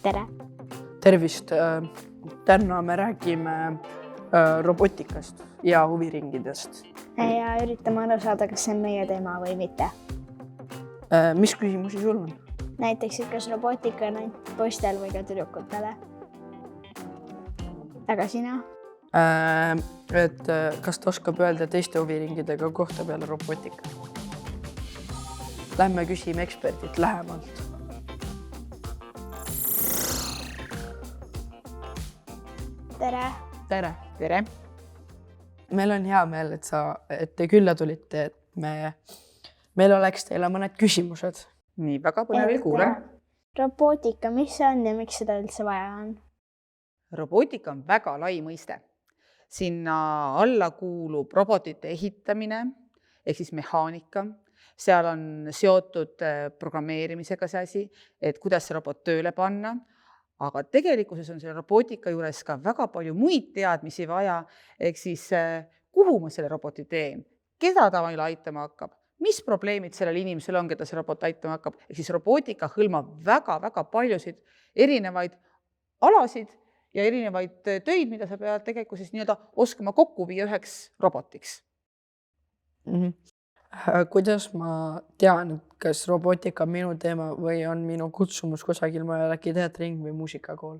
Tere! Tervist! Täna me räägime robotikast ja huviringidest. Ja üritame aru saada, kas see on meie teema või mitte. Mis küsimusi sul on? Näiteks, et kas robotika on ainult poistel või ka tüdrukutele? Aga sina? Kas ta oskab öelda teiste huviringidega kohta peale robotika? Lähme küsime eksperdilt lähemalt. Tere! Tere! Tere! Meil on hea meel, et te külla tulite, et meil oleks teile mõned küsimused. Nii, väga põnevil kuule. Robotika, mis see on ja miks seda üldse vaja on? Robotika on väga lai mõiste. Sinna alla kuulub robotite ehitamine, ehk siis mehaanika. Seal on seotud programmeerimisega see asi, et kuidas see robot tööle panna. Aga tegelikkuses on selle robotika juures ka väga palju muid teadmisi vaja, ehk siis kuhu ma selle roboti teen, keda ta meil aitama hakkab, mis probleemid sellel inimesel on, keda see robot aitama hakkab. Ehk siis robotika hõlmab väga paljusid erinevaid alasid ja erinevaid töid, mida sa pead tegelikkuses nii-öelda oskama kokku viia üheks robotiks. Kuidas ma tean, kas robotika on minu teema või on minu kutsumus kusagil mõjal äkki teatring või muusikakool?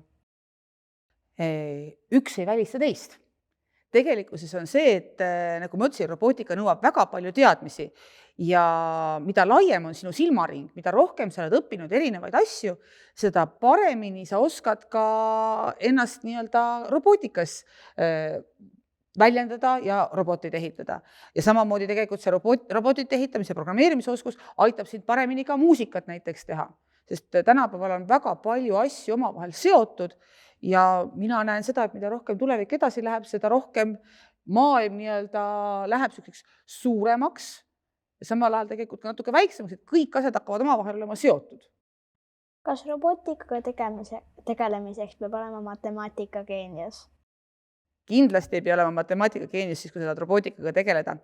Üks ei välista teist. Tegelikkuses on see, et nagu ma ütlesin, robotika nõuab väga palju teadmisi ja mida laiem on sinu silmaring, mida rohkem sa oled õppinud erinevaid asju, seda paremini sa oskad ka ennast nii-öelda robotikas väljendada ja roboteid ehitada. Ja samamoodi tegelikult see robotite ehitamise ja programmeerimise oskus aitab sind paremini ka muusikat näiteks teha. Sest tänapäeval on väga palju asju omavahel seotud ja mina näen seda, et mida rohkem tulevik edasi läheb, seda rohkem maailm nii-öelda läheb selliseks suuremaks ja samal ajal tegelikult ka natuke väiksemaks, et kõik asjad hakkavad omavahel olema seotud. Kas robotikaga tegelemiseks peab olema matemaatika geenius? Kindlasti ei pea olema matemaatika geenius siis, kui sa saad robotikaga tegeleda.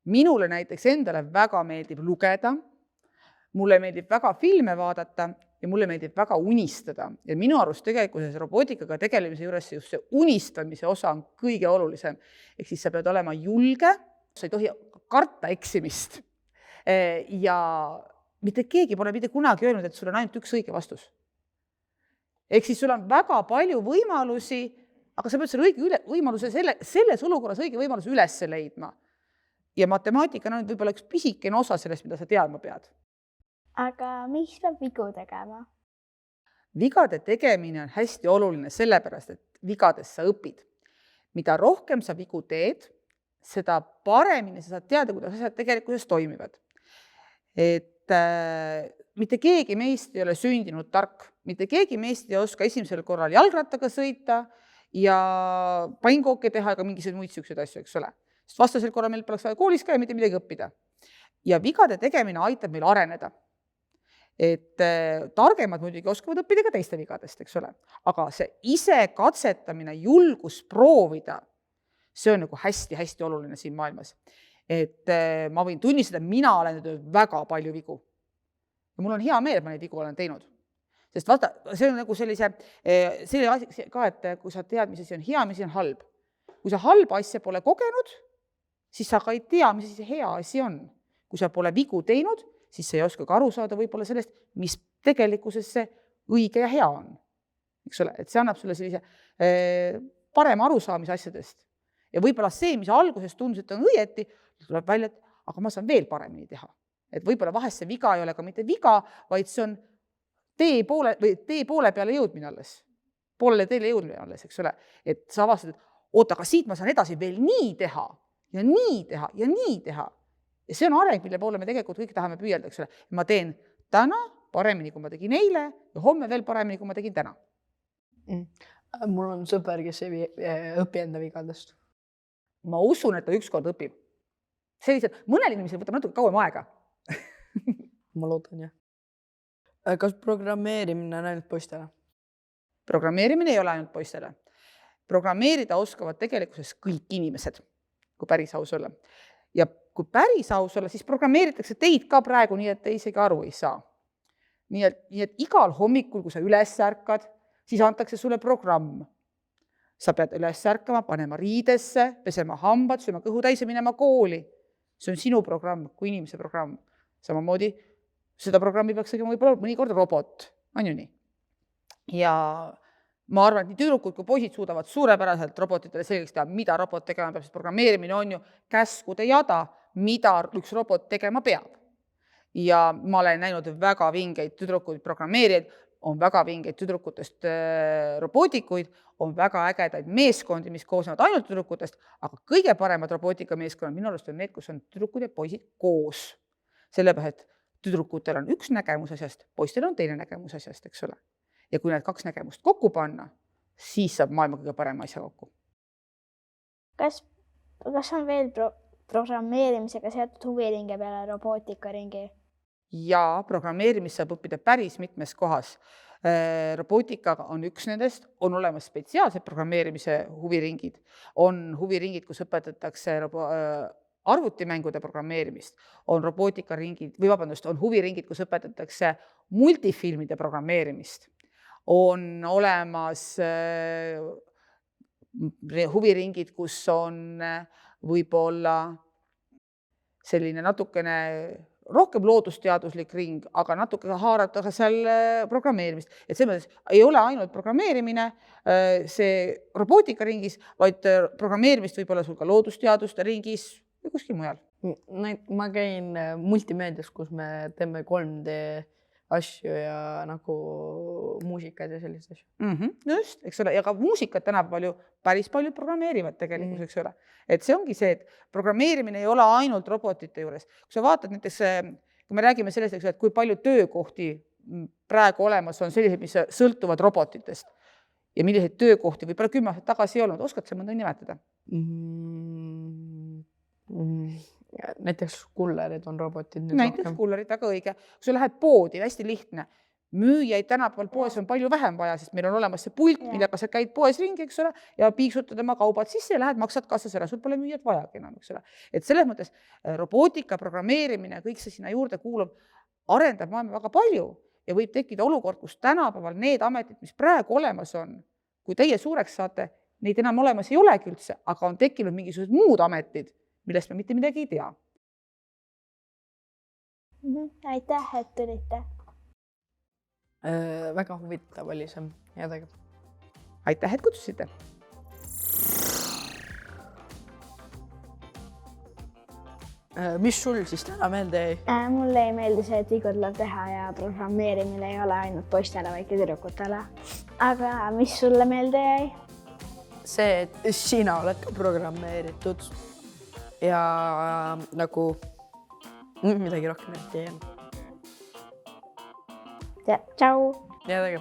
Minule näiteks endale väga meeldib lugeda, mulle meeldib väga filme vaadata ja mulle meeldib väga unistada. Ja minu arust tegelikult robotikaga tegelemise juures just see unistamise osa on kõige olulisem. Ehk siis sa pead olema julge, sa ei tohi karta eksimist. Ja mitte keegi pole mitte kunagi öelnud, et sul on ainult üks õige vastus. Ehk siis sul on väga palju võimalusi, aga sa pead selle õige võimaluse, selles olukorras õige võimaluse üles leidma. Ja matemaatika on võib-olla üks pisikene osa sellest, mida sa teadma pead. Aga mis peab vigu tegema? Vigade tegemine on hästi oluline sellepärast, et vigadest sa õpid. Mida rohkem sa vigu teed, seda paremini sa saad teada, kuidas asjad tegelikkuses toimivad. Et mitte keegi meist ei ole sündinud tark. Mitte keegi meist ei oska esimesel korral jalgrattaga sõita ja pannkooke teha ega mingisuguseid muid selliseid asju, eks ole. Sest vastasel korral meil poleks vaja koolis käia, mitte midagi õppida. Ja vigade tegemine aitab meil areneda. Et targemad muidugi oskavad õppida ka teiste vigadest, eks ole. Aga see ise katsetamine, julgus proovida, see on nagu hästi oluline siin maailmas. Et ma võin tunnistada, mina olen väga palju vigu. Ja mul on hea meel, et ma neid vigu olen teinud. Sest vaata, see on nagu sellise asi ka, et kui sa tead, mis asi on hea, mis asi on halb. Kui sa halba asja pole kogenud, siis sa ka ei tea, mis asi hea asi on. Kui sa pole vigu teinud, siis sa ei oska ka aru saada võib-olla sellest, mis tegelikkuses see õige ja hea on. Eks ole, et see annab sulle sellise parema arusaamise asjadest. Ja võib-olla see, mis alguses tundus, et on õieti, tuleb välja, et aga ma saan veel paremini teha. Et võib-olla vahest see viga ei ole ka mitte viga, vaid see on tee poole peale jõudmine alles. Poolele teele jõudmine alles, eks ole. Et sa avastad, et oota, aga siit ma saan edasi veel nii teha ja nii teha ja nii teha. Ja see on areng, mille poole me tegelikult kõik tahame püüelda, eks ole. Ma teen täna paremini, kui ma tegin eile ja homme veel paremini, kui ma tegin täna. Mul on sõber, kes ei õpi enda vigadest. Ma usun, et ta ükskord õpib. Sellised, mõnel inimesel võtab natuke kauem aega. Ma loodan, jah. Kas programmeerimine on ainult poistele? Programmeerimine ei ole ainult poistele. Programmeerida oskavad tegelikkuses kõik inimesed, kui päris aus olla. Ja kui päris aus olla, siis programmeeritakse teid ka praegu nii, et te isegi aru ei saa. Nii et igal hommikul, kui sa üles ärkad, siis antakse sulle programm. Sa pead üles ärkama, panema riidesse, pesema hambad, sööma kõhu täis ja minema kooli. See on sinu programm kui inimese programm. Samamoodi seda programmi peaks tegema võib-olla mõnikord robot, on ju nii. Ja ma arvan, et nii tüdrukud kui poisid suudavad suurepäraselt robotitele selgeks teha, mida robot tegema peab, sest programmeerimine on ju käskude jada, mida üks robot tegema peab. Ja ma olen näinud väga vingeid tüdrukuid programmeerijaid, on väga vingeid tüdrukutest robootikuid, on väga ägedaid meeskondi, mis koosnevad ainult tüdrukutest, aga kõige paremad robootikameeskonnad minu arust on need, kus on tüdrukud ja poisid koos. Sellepärast, et tüdrukutel on üks nägemus asjast, poistel on teine nägemus asjast, eks ole. Ja kui need kaks nägemust kokku panna, siis saab maailma kõige parema asja kokku. Kas on veel programmeerimisega seotud huviringe peale robootikaringi? Ja programmeerimist saab õppida päris mitmes kohas. Robootikaga on üks nendest, on olemas spetsiaalsed programmeerimise huviringid. On huviringid, kus õpetatakse arvutimängude programmeerimist, on robootikaringid, on huviringid, kus õpetatakse multifilmide programmeerimist. On olemas huviringid, kus on võib-olla selline natukene rohkem loodusteaduslik ring, aga natuke haarata seal programmeerimist. Et selles mõttes ei ole ainult programmeerimine see robootikaringis, vaid programmeerimist võib olla sul ka loodusteaduste ringis või kuskil mujal. Ma käin multimeedias, kus me teeme 3D asju ja nagu muusikad ja sellised asju. Just, eks ole, ja ka muusikat tänapäeval ju päris palju programmeerivad tegelikult, eks ole. Et see ongi see, et programmeerimine ei ole ainult robotite juures. Kui sa vaatad näiteks, kui me räägime sellest, et kui palju töökohti praegu olemas on sellised, mis sõltuvad robotitest ja milliseid töökohti võib-olla 10 aastat tagasi ei olnud, oskad sa mõnda nimetada? Näiteks kullerid on robotid. Näiteks kullerid, väga õige. Kui sa lähed poodi, hästi lihtne. Müüjaid tänapäeval poes on palju vähem vaja, sest meil on olemas see pult, millega sa käid poes ringi, eks ole, ja piiksutad oma kaubad sisse ja lähed, maksad kassas ära, sul pole müüjad vajagi enam, eks ole. Et selles mõttes robootika, programmeerimine, kõik see sinna juurde kuulub, arendab maailma väga palju ja võib tekkida olukord, kus tänapäeval need ametid, mis praegu olemas on, kui teie suureks saate, neid enam olemas ei olegi üldse, aga on tekkinud mingisugused muud ametid, millest me mitte midagi ei tea. Aitäh, et tulite. Väga huvitav oli see. Headega. Aitäh, et kutsusite. Mis sul siis täna meelde jäi? Mulle ei meeldi see, et Igor tuleb teha ja programmeerimine ei ole ainult poistele, vaid ka tüdrukutele. Aga mis sulle meelde jäi? See, et sina oled ka programmeeritud ja nagu midagi rohkem ei jäänud. Tšau! Headega.